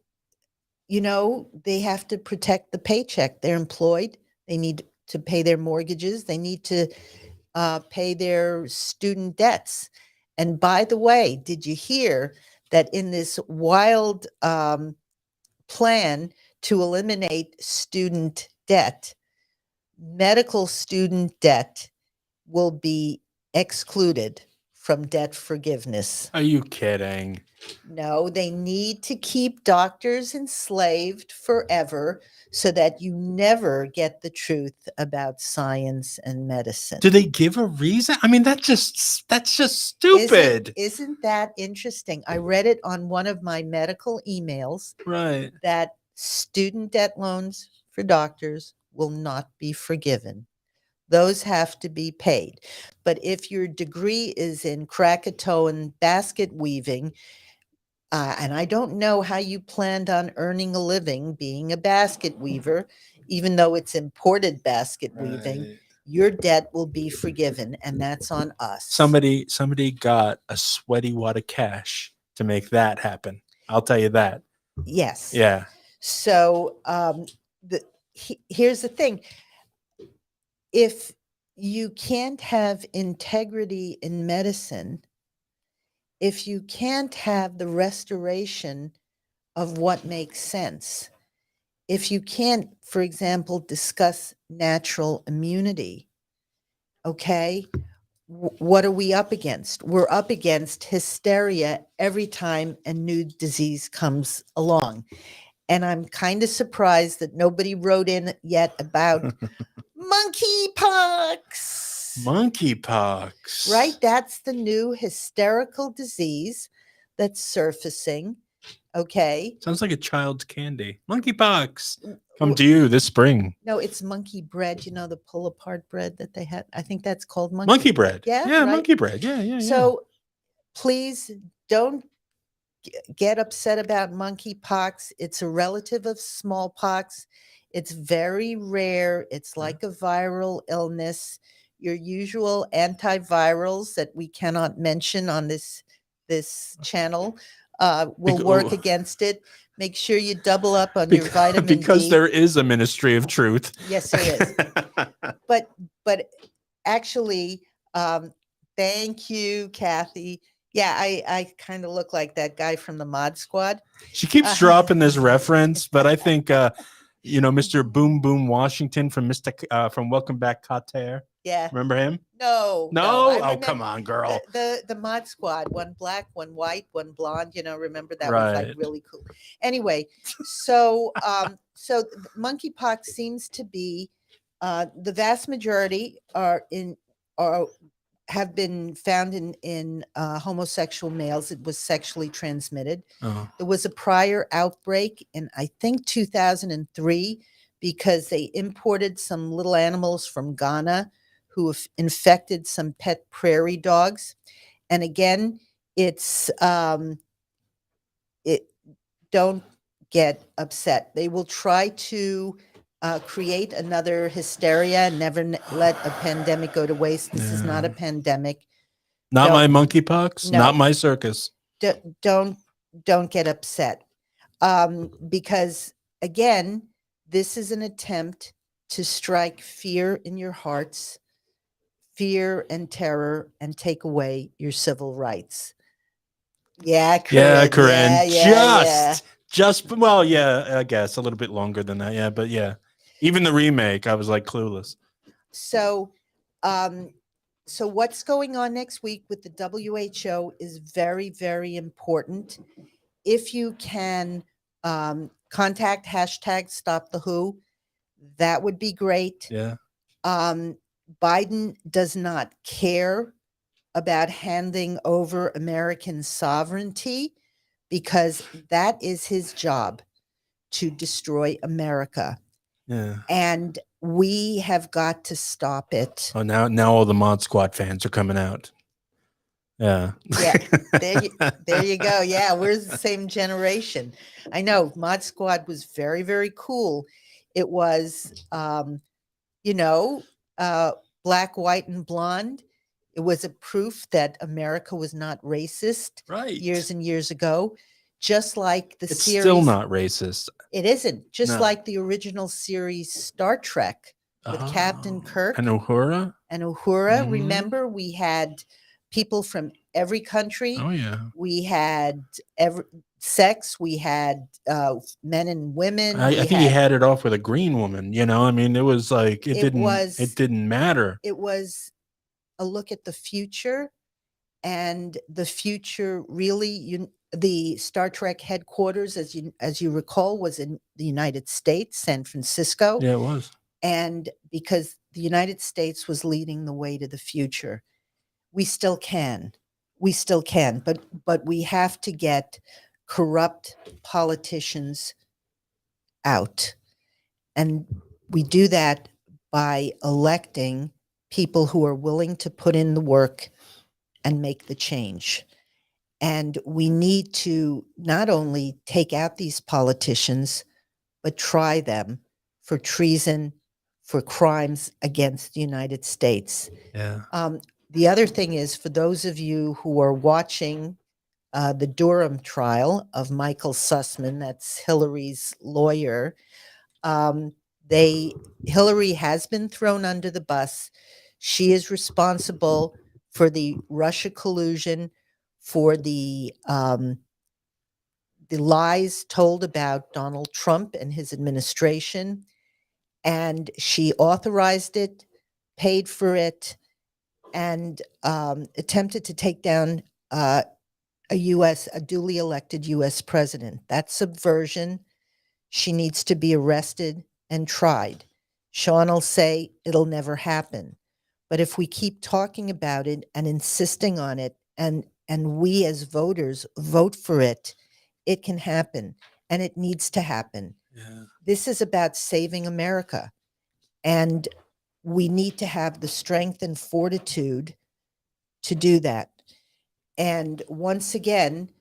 they have to protect the paycheck. They're employed. They need to pay their mortgages. They need to pay their student debts. And by the way, did you hear that in this wild plan to eliminate student debt, medical student debt will be excluded from debt forgiveness? Are you kidding? No, they need to keep doctors enslaved forever so that you never get the truth about science and medicine. Do they give a reason? I mean, that's just stupid. Isn't that interesting? I read it on one of my medical emails Right. that student debt loans for doctors will not be forgiven. Those have to be paid. But if your degree is in Krakatoan basket weaving, and I don't know how you planned on earning a living being a basket weaver, even though it's imported basket weaving, Right. your debt will be forgiven, and that's on us. Somebody got a sweaty wad of cash to make that happen. I'll tell you that. Yes. Yeah. So here's the thing. If you can't have integrity in medicine, if you can't have the restoration of what makes sense, if you can't, for example, discuss natural immunity, okay, what are we up against? We're up against hysteria every time a new disease comes along. And I'm kind of surprised that nobody wrote in yet about monkeypox. Monkeypox. Right? That's the new hysterical disease that's surfacing. Okay. Sounds like a child's candy. Monkeypox. Come to you this spring. No, it's monkey bread. The pull apart bread that they had. I think that's called Monkey bread. Yeah. Yeah, Right? monkey bread. Yeah. So please don't get upset about monkeypox. It's a relative of smallpox. It's very rare. It's like a viral illness. Your usual antivirals that we cannot mention on this channel will work against it. Make sure you double up on your vitamin D. Because there is a ministry of truth. Yes, there is. But actually, thank you, Kathy. Yeah, I kind of look like that guy from the Mod Squad. She keeps dropping this reference, but I think Mr. Boom Boom Washington from from Welcome Back Kotter. Yeah. Remember him? No. Oh, come on, girl. The Mod Squad, one black, one white, one blonde. Remember that Right. was like really cool. Anyway, so monkeypox seems to be the vast majority have been found in homosexual males. It was sexually transmitted. Oh. There was a prior outbreak in, I think, 2003, because they imported some little animals from Ghana who infected some pet prairie dogs. And again, don't get upset. They will try to create another hysteria and never let a pandemic go to waste. This is not a pandemic. Not my monkeypox. No. Not my circus. Don't get upset, because again, this is an attempt to strike fear in your hearts, fear and terror, and take away your civil rights. Yeah, Corinne. Yeah, Corinne. Well, I guess a little bit longer than that. Yeah, but yeah. Even the remake, I was like clueless. So what's going on next week with the WHO is very, very important. If you can contact hashtag Stop the Who. That would be great. Yeah. Biden does not care about handing over American sovereignty because that is his job, to destroy America. Yeah. And we have got to stop it. Oh, now all the Mod Squad fans are coming out. Yeah. Yeah. There you go. Yeah, we're the same generation. I know Mod Squad was very, very cool. It was, you know, black, white, and blonde. It was a proof that America was not racist Right. years and years ago. Just like the It's series. still not racist. It isn't. Just No. like the original series Star Trek with Captain Kirk And Uhura. and Uhura. Mhm. Remember, we had people from every country. Oh yeah. We had every sex. We had men and women. I think he had it off with a green woman. You know, I mean, it was like it didn't matter. It was a look at the future, and the future really. The Star Trek headquarters, as you recall, was in the United States, San Francisco. Yeah, it was. And because the United States was leading the way to the future, we still can, but we have to get corrupt politicians out. And we do that by electing people who are willing to put in the work and make the change. And we need to not only take out these politicians, but try them for treason, for crimes against the United States. Yeah. The other thing is, for those of you who are watching the Durham trial of Michael Sussman, that's Hillary's lawyer, Hillary has been thrown under the bus. She is responsible for the Russia collusion, for the lies told about Donald Trump and his administration, and she authorized it, paid for it, and attempted to take down a duly elected U.S. president. That's subversion. She needs to be arrested and tried. Sean will say it'll never happen. But if we keep talking about it and insisting on it, and we as voters vote for it, it can happen, and it needs to happen. Yeah. This is about saving America, and we need to have the strength and fortitude to do that. And once again,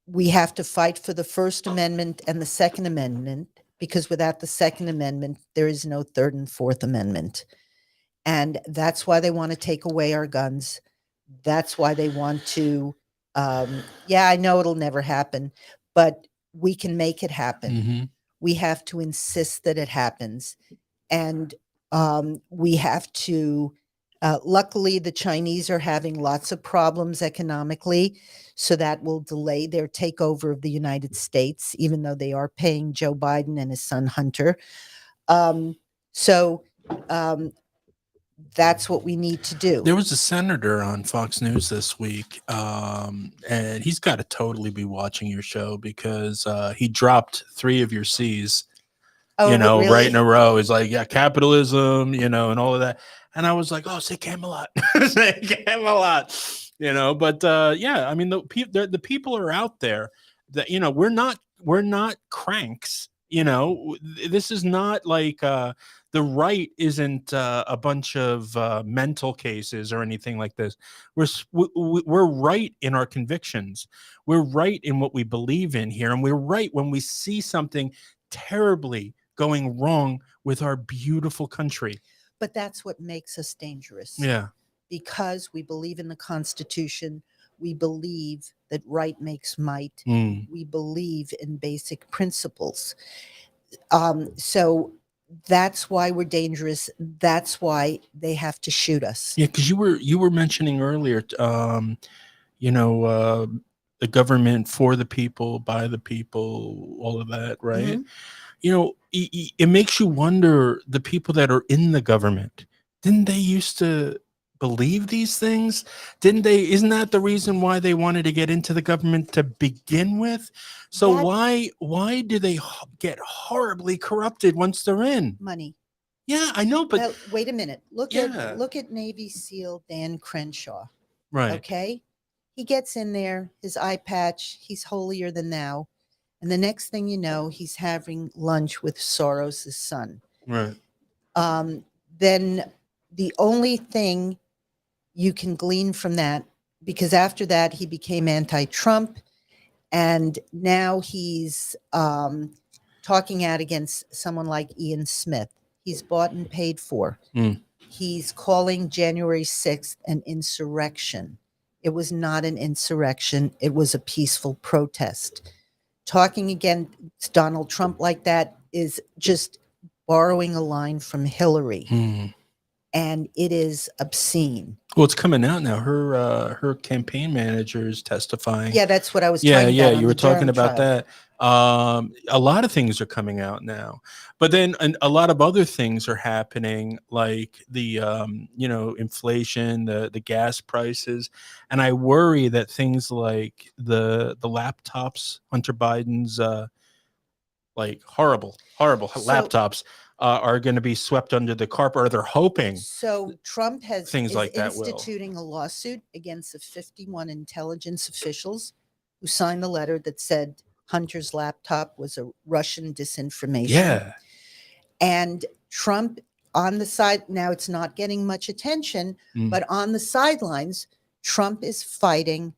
we have to fight for the First Amendment and the Second Amendment, because without the Second Amendment, there is no Third and Fourth Amendment. And that's why they want to take away our guns. That's why they want to, I know it'll never happen, but we can make it happen. Mm-hmm. We have to insist that it happens. And we have to, luckily, the Chinese are having lots of problems economically, so that will delay their takeover of the United States, even though they are paying Joe Biden and his son Hunter. That's what we need to do. There was a senator on Fox News this week, and he's got to totally be watching your show, because he dropped 3 of your C's, Really? right in a row. He's like, yeah, capitalism, and all of that. And I was like, oh, say Camelot, say Camelot, But I mean, the people are out there that we're not cranks. This is not like the right isn't a bunch of mental cases or anything like this. We're right in our convictions. We're right in what we believe in here, and we're right when we see something terribly going wrong with our beautiful country. But that's what makes us dangerous. Yeah. Because we believe in the Constitution. We believe that right makes might. We believe in basic principles. So that's why we're dangerous. That's why they have to shoot us. Yeah, because you were mentioning earlier, the government for the people, by the people, all of that, right? Mm-hmm. It makes you wonder, the people that are in the government, didn't they used to believe these things? Didn't they? Isn't that the reason why they wanted to get into the government to begin with? So That why do they get horribly corrupted once they're in? money. Yeah, I know, but Now, wait a minute. yeah, Look at Navy SEAL Dan Crenshaw. right, Okay, he gets in there, his eye patch. He's holier than thou, and the next thing you know, he's having lunch with Soros' son. right. Then the only thing you can glean from that, because after that he became anti-Trump, and now he's talking out against someone like Ian Smith. He's bought and paid for. Mm. He's calling January 6th an insurrection. It was not an insurrection. It was a peaceful protest. Talking against Donald Trump like that is just borrowing a line from Hillary, Mm. and it is obscene. Well, it's coming out now. Her campaign manager is testifying. Yeah, that's what I was Yeah, talking yeah, about on you were the talking Durham about trial. that. A lot of things are coming out now, but then a lot of other things are happening, like the inflation, the gas prices, and I worry that things like the laptops, Hunter Biden's like horrible So, laptops are going to be swept under the carpet, or they're hoping so Trump things is like that will. instituting a lawsuit against the 51 intelligence officials who signed the letter that said Hunter's laptop was a Russian disinformation. Yeah. And Trump on the side, now it's not getting much attention, Mm. but on the sidelines, Trump is fighting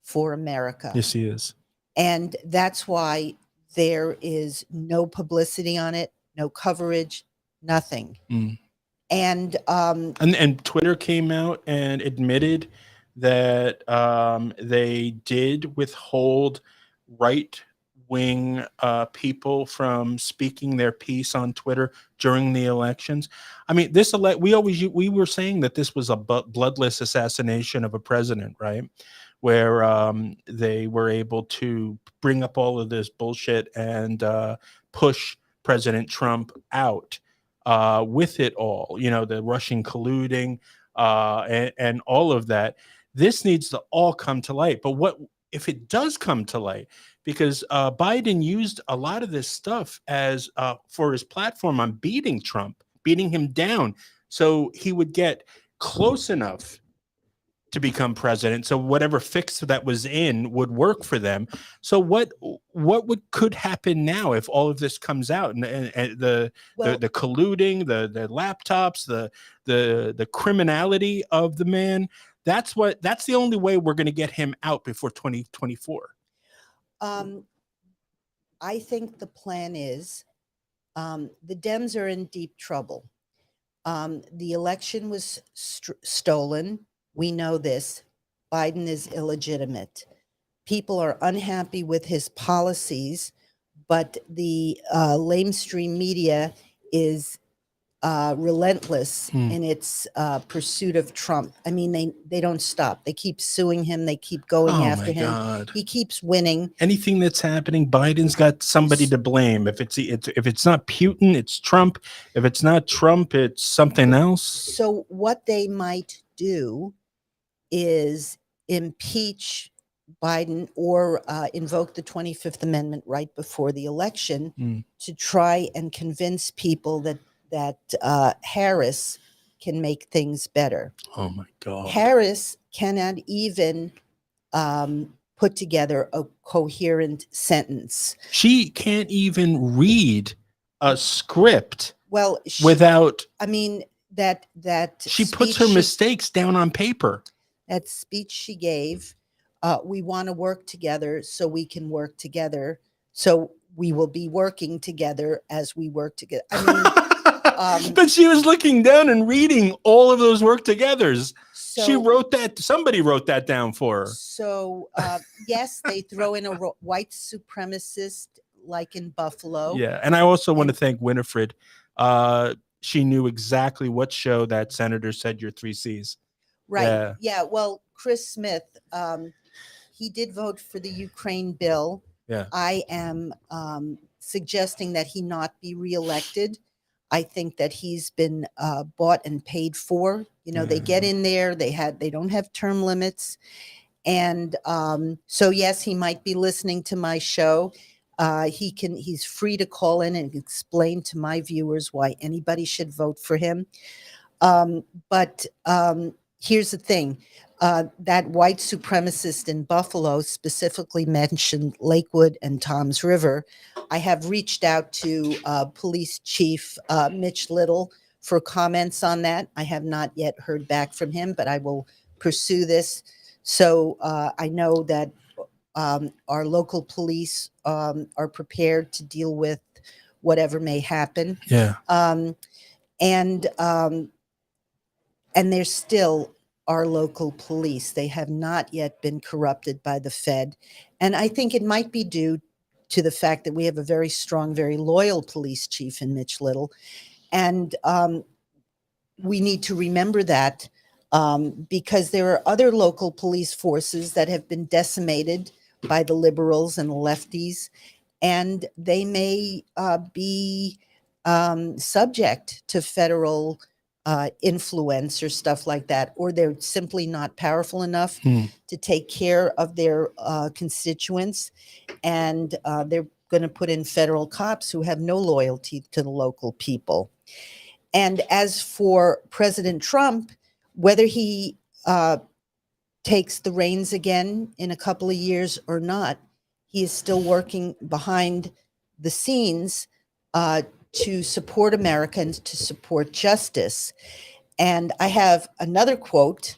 for America. Yes, he is. And that's why there is no publicity on it, no coverage, nothing. Mm. And And Twitter came out and admitted that they did withhold right wing people from speaking their piece on Twitter during the elections. I mean, we were saying that this was a bloodless assassination of a president, right? Where they were able to bring up all of this bullshit and push President Trump out. With it all, the Russian colluding and all of that. This needs to all come to light. But what if it does come to light? Because Biden used a lot of this stuff as for his platform on beating Trump, beating him down, so he would get close enough to become president, so whatever fix that was in would work for them. So what could happen now if all of this comes out, and the colluding, the laptops, the criminality of the man? That's the only way we're going to get him out before 2024. I think the plan is the Dems are in deep trouble. The election was stolen. We know this. Biden is illegitimate. People are unhappy with his policies, but the lamestream media is relentless in its pursuit of Trump. I mean, they don't stop. They keep suing him. They keep going after him. God. He keeps winning. Anything that's happening, Biden's got somebody to blame. If it's not Putin, it's Trump. If it's not Trump, it's something else. So what they might do is impeach Biden or invoke the 25th Amendment right before the election to try and convince people that Harris can make things better. Oh my God. Harris cannot even put together a coherent sentence. She can't even read a script. Well, without. I mean, that she puts her mistakes down on paper. That speech she gave, we want to work together so we can work together. So we will be working together as we work together. I mean, but she was looking down and reading all of those work togethers. So, she wrote that. Somebody wrote that down for her. So yes, they throw in a white supremacist like in Buffalo. Yeah, and I also want to thank Winifred. She knew exactly what show that senator said your 3 C's. Right. Yeah. Well, Chris Smith, he did vote for the Ukraine bill. Yeah. I am suggesting that he not be reelected. I think that he's been bought and paid for. You know, they get in there, they don't have term limits. And so, yes, he might be listening to my show. He's free to call in and explain to my viewers why anybody should vote for him. But here's the thing. That white supremacist in Buffalo specifically mentioned Lakewood and Toms River. I have reached out to Police Chief Mitch Little for comments on that. I have not yet heard back from him, but I will pursue this. So I know that our local police are prepared to deal with whatever may happen. Yeah. And they're still our local police. They have not yet been corrupted by the Fed. And I think it might be due to the fact that we have a very strong, very loyal police chief in Mitch Little. And we need to remember that because there are other local police forces that have been decimated by the liberals and the lefties, and they may be subject to federal influence or stuff like that, or they're simply not powerful enough to take care of their constituents, and they're going to put in federal cops who have no loyalty to the local people. And as for President Trump, whether he takes the reins again in a couple of years or not, he is still working behind the scenes to support America and to support justice. And I have another quote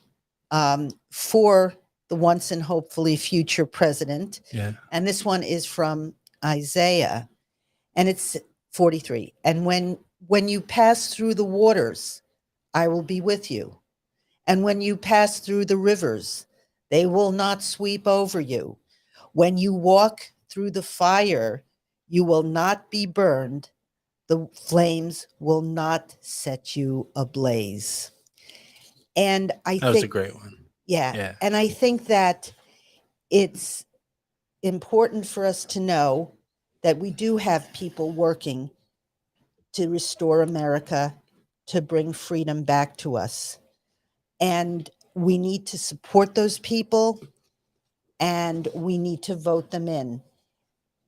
for the once and hopefully future president. Yeah. And this one is from Isaiah, and it's 43. And when you pass through the waters, I will be with you. And when you pass through the rivers, they will not sweep over you. When you walk through the fire, you will not be burned. The flames will not set you ablaze. And I think That was a great one. Yeah. And I think that it's important for us to know that we do have people working to restore America, to bring freedom back to us. And we need to support those people, and we need to vote them in.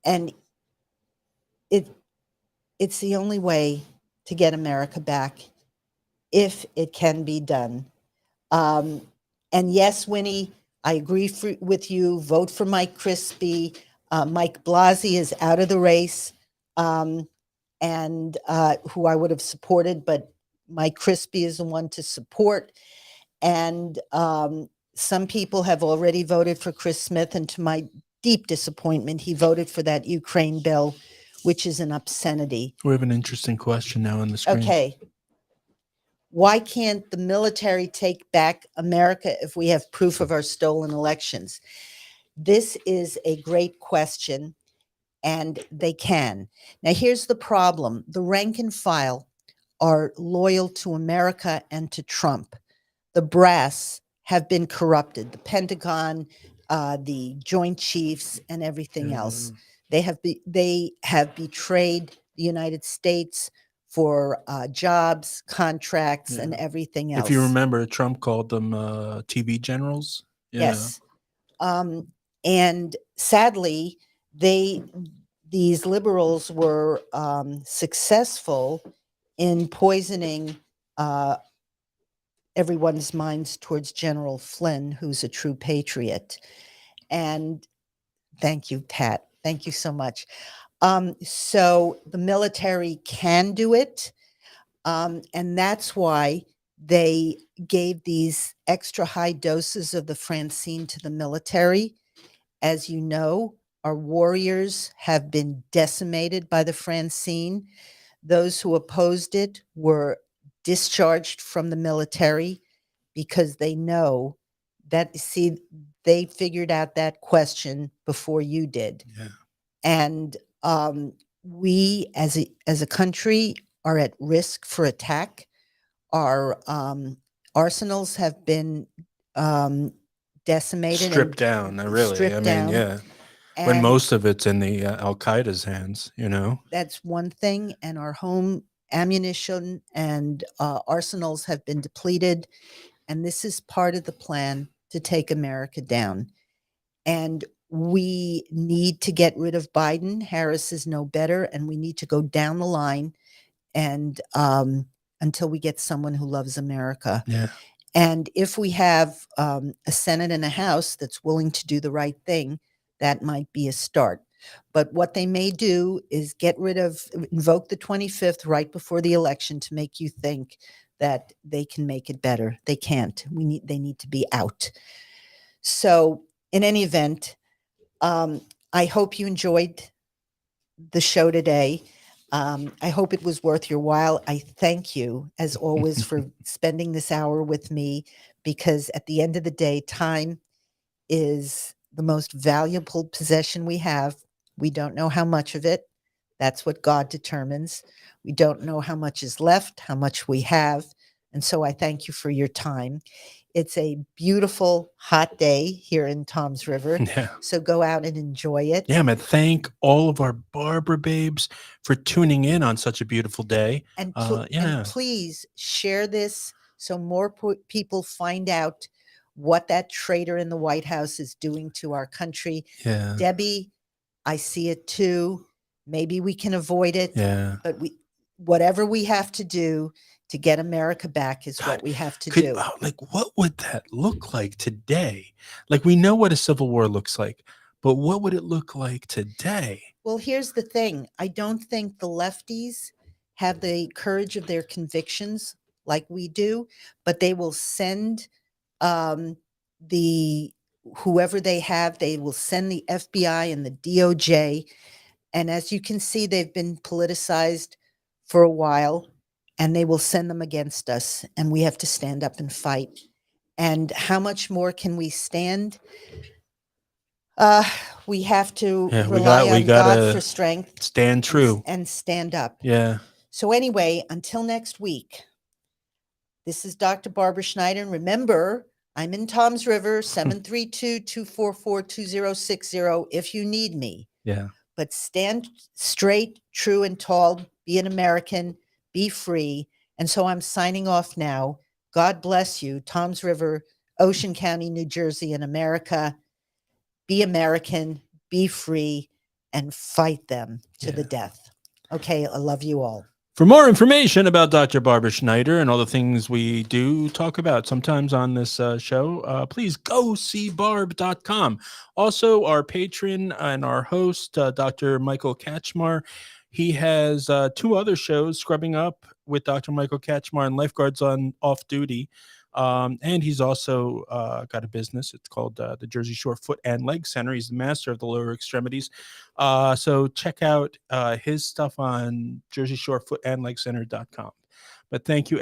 And it's the only way to get America back, if it can be done. And yes, Winnie, I agree with you. Vote for Mike Crispy. Mike Blasey is out of the race, and who I would have supported, but Mike Crispy is the one to support. And some people have already voted for Chris Smith, and to my deep disappointment, he voted for that Ukraine bill, which is an obscenity. We have an interesting question now on the screen. Okay. Why can't the military take back America if we have proof of our stolen elections? This is a great question, and they can. Now, here's the problem. The rank and file are loyal to America and to Trump. The brass have been corrupted. The Pentagon, the Joint Chiefs, and everything else. They have betrayed the United States for jobs, contracts, and everything else. If you remember, Trump called them TV generals. Yeah. Yes. And sadly, these liberals were successful in poisoning everyone's minds towards General Flynn, who's a true patriot. And thank you, Pat. Thank you so much. So the military can do it. And that's why they gave these extra high doses of the Francine to the military. As you know, our warriors have been decimated by the Francine. Those who opposed it were discharged from the military because they know that, see, they figured out that question before you did. Yeah. And we as a country are at risk for attack. Our arsenals have been decimated, stripped down. Really, stripped I mean, down. yeah. And When most of it's in the Al Qaeda's hands, you know. that's one thing, and our home ammunition and arsenals have been depleted. And this is part of the plan to take America down. And we need to get rid of Biden. Harris is no better. And we need to go down the line and until we get someone who loves America. Yeah. And if we have a Senate and a House that's willing to do the right thing, that might be a start. But what they may do is invoke the 25th right before the election to make you think that they can make it better. They can't. They need to be out. So in any event, I hope you enjoyed the show today. I hope it was worth your while. I thank you, as always, for spending this hour with me, because at the end of the day, time is the most valuable possession we have. We don't know how much of it. That's what God determines. We don't know how much is left, how much we have. And so I thank you for your time. It's a beautiful, hot day here in Toms River. Yeah. So go out and enjoy it. Yeah, man. Thank all of our Barbara babes for tuning in on such a beautiful day. And, yeah. and please share this so more people find out what that traitor in the White House is doing to our country. Yeah. Debbie, I see it too. Maybe we can avoid it. Yeah. But whatever we have to do to get America back is what we have to do. Like, what would that look like today? Like, we know what a civil war looks like, but what would it look like today? Well, here's the thing. I don't think the lefties have the courage of their convictions like we do, but they will send whoever they have, they will send the FBI and the DOJ. And as you can see, they've been politicized for a while, and they will send them against us. And we have to stand up and fight. And how much more can we stand? We have to rely on God for strength. Stand true. And stand up. Yeah. So anyway, until next week, this is Dr. Barbara Schneider. And remember, I'm in Toms River, 732-244-2060 if you need me. Yeah. But stand straight, true, and tall. Be an American. Be free. And so I'm signing off now. God bless you. Toms River, Ocean County, New Jersey, and America. Be American, be free, and fight them to the death. Okay, I love you all. For more information about Dr. Barbara Schneider and all the things we do talk about sometimes on this show, please go see barb.com. Also, our patron and our host, Dr. Michael Katchmar, he has 2 other shows, Scrubbing Up with Dr. Michael Katchmar and Lifeguards on Off Duty. And he's also got a business. It's called the Jersey Shore Foot and Leg Center. He's the master of the lower extremities. So check out his stuff on JerseyShoreFootAndLegCenter.com. But thank you,